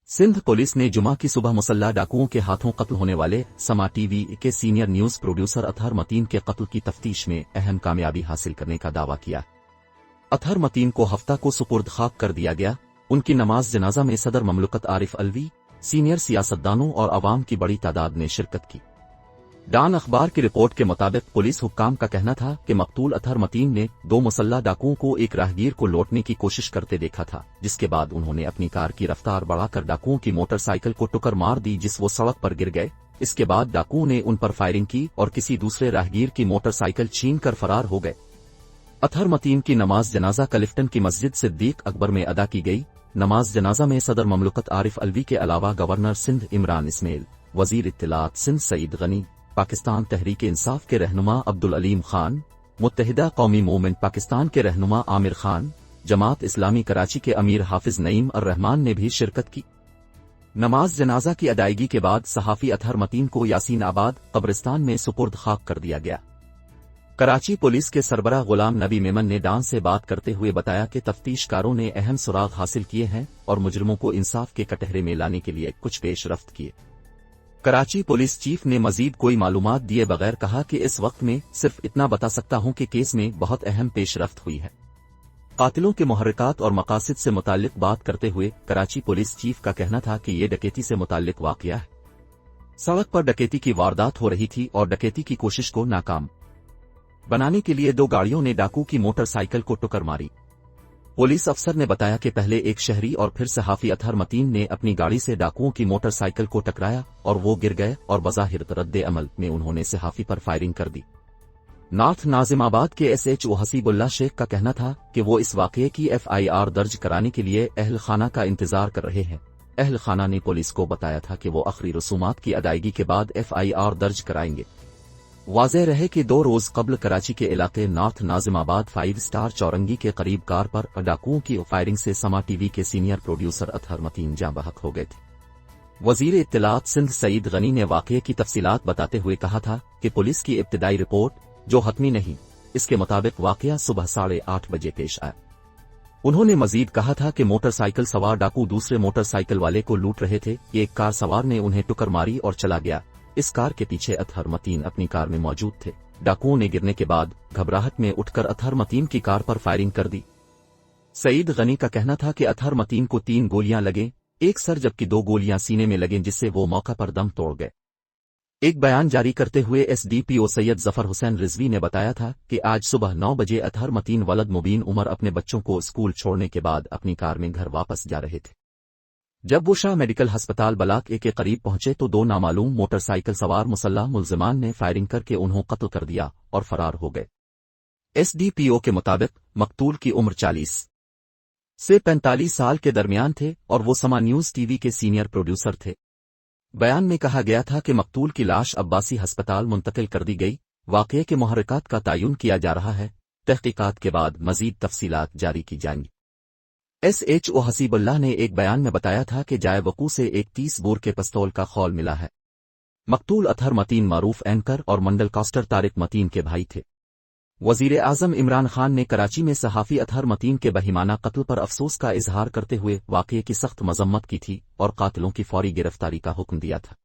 Sindh police ने जुमा की सुबह मुसल्लह डाकुओं के हाथों कत्ल होने वाले समा टीवी के senior news producer Athar Mateen के कत्ल की तफ्तीश में अहम कामयाबी हासिल करने का दावा किया। अतहर मतीन को हफ्ता को सुपुर्द खाक कर दिया गया। उनकी नमाज जनाजा में सदर ममलकत आरिफ अलवी, सीनियर सियासतदानों और अवाम की बड़ी तादाद ने शिरकत की। डान अखबार की रिपोर्ट के मुताबिक पुलिस हुक्काम का कहना था कि मकतूल अतहर मतीन ने दो मुसल्लह डाकुओं को एक राहगीर को लौटने की कोशिश करते देखा था, जिसके बाद उन्होंने अपनी कार की रफ्तार बढ़ाकर डाकुओं की मोटरसाइकिल को टुकर मार दी, जिस वो सड़क पर गिर गए। इसके बाद डाकुओं ने उन पर फायरिंग की और किसी दूसरे राहगीर की मोटरसाइकिल छीन कर फरार हो गए। अतहर मतीन की नमाज जनाजा क्लिफ्टन की मस्जिद सिद्दीक अकबर में अदा की गई। नमाज जनाजा में सदर ममलकत आरिफ अलवी के अलावा गवर्नर सिंध इमरान इस्माइल, वजीर इत्तलात सिंध सईद गनी, पाकिस्तान तहरीक इंसाफ के रहनुमा अब्दुल अलीम खान, मुत्तहिदा कौमी मूवमेंट पाकिस्तान के रहनुमा आमिर खान, जमात इस्लामी कराची के अमीर हाफिज नईम अर रहमान ने भी शिरकत की। नमाज जनाजा की अदायगी के बाद सहाफी अतहर मतीन को यासीन आबाद कब्रिस्तान में सुपुर्द खाक कर दिया गया। कराची पुलिस के सरबराह गुलाम नबी मेमन ने डान से बात करते हुए बताया कि तफ्तीशकारों ने अहम सुराग हासिल किए हैं और मुजरिमों को इंसाफ के कटहरे में लाने के लिए कुछ पेशरफ्त किए। कराची पुलिस चीफ ने मजीद कोई मालूमात दिए बगैर कहा कि इस वक्त में सिर्फ इतना बता सकता हूं कि केस में बहुत अहम पेशरफ्त हुई है। कातिलों के मुहर्रिकात और मकासिद से मुताल्लिक बात करते हुए कराची पुलिस चीफ का कहना था कि ये डकैती से मुताल्लिक वाकया है। सड़क पर डकैती की वारदात हो रही थी और डकैती की कोशिश को नाकाम बनाने के लिए दो गाड़ियों ने डाकू की मोटरसाइकिल को टक्कर मारी। पुलिस अफसर ने बताया कि पहले एक शहरी और फिर सहाफी अतहर मतीन ने अपनी गाड़ी से डाकुओं की मोटरसाइकिल को टकराया और वो गिर गए और बज़ाहिर रद्द अमल में उन्होंने सहाफी पर फायरिंग कर दी। नॉर्थ नाजिमाबाद के SHO हसीबुल्लाह शेख का कहना था कि वो इस वाकये की FIR दर्ज कराने के लिए अहल खाना का इंतजार कर रहे हैं। अहल खाना ने पुलिस को बताया था कि वो आखिरी रसूमात की अदायगी के बाद FIR दर्ज कराएंगे। वाज़ेह रहे कि 2 रोज कबल कराची के इलाके नॉर्थ नाजिमाबाद 5 स्टार चौरंगी के करीब कार पर डाकुओं की फायरिंग से समा टीवी के सीनियर प्रोड्यूसर अतहर मतीन जाँ बहक हो गए थे। वजीर इत्तलात सिंध सईद गनी ने वाकये की तफसीलात बताते हुए कहा था कि पुलिस की इब्तिदाई रिपोर्ट, जो हतमी नहीं, इसके मुताबिक वाकया सुबह 8:30 बजे पेश आया। उन्होंने मजीद कहा था कि मोटरसाइकिल सवार डाकू दूसरे मोटरसाइकिल वाले को लूट रहे थे कि एक कार सवार ने उन्हें टुकर मारी और चला गया। इस कार के पीछे अतहर मतीन अपनी कार में मौजूद थे। डाकुओं ने गिरने के बाद घबराहट में उठकर अतहर मतीन की कार पर फायरिंग कर दी। सईद गनी का कहना था कि अतहर मतीन को 3 गोलियां लगें, एक सर जबकि 2 गोलियां सीने में लगें, जिससे वो मौका पर दम तोड़ गए। एक बयान जारी करते हुए SDPO सैयद जफर हुसैन रिजवी ने बताया था कि आज सुबह 9 बजे अतहर मतीन वलद मुबीन उमर अपने बच्चों को स्कूल छोड़ने के बाद अपनी कार में घर वापस जा रहे थे। जब वो शाह मेडिकल अस्पताल बलाक ए के करीब पहुंचे तो 2 नामालूम मोटरसाइकिल सवार मुसल्लह मुल्जिमान ने फायरिंग करके उन्हें कत्ल कर दिया और फरार हो गए। SDPO के मुताबिक मकतूल की उम्र 40 से 45 साल के दरमियान थे और वो समा न्यूज टीवी के सीनियर प्रोड्यूसर थे। बयान में कहा गया था कि मकतूल की लाश अब्बासी अस्पताल मुंतकिल कर दी गई। वाकये के मुहर्रिकात का तयन किया जा रहा है। तहकीकात के बाद मजीद तफसीलात जारी की जाएंगी। SHO हसीबुल्लाह ने एक बयान में बताया था कि जाए वकू से एक 30 बोर के पिस्तौल का खौल मिला है। मकतूल अतहर मतीन मारूफ एंकर और मंडल कास्टर तारिक मतीन के भाई थे। वजीर आजम इमरान खान ने कराची में सहाफी अतहर मतीन के बहिमाना कत्ल पर अफसोस का इजहार करते हुए वाकये की सख्त मजम्मत की थी और कातिलों की फौरी गिरफ्तारी का हुक्म दिया था।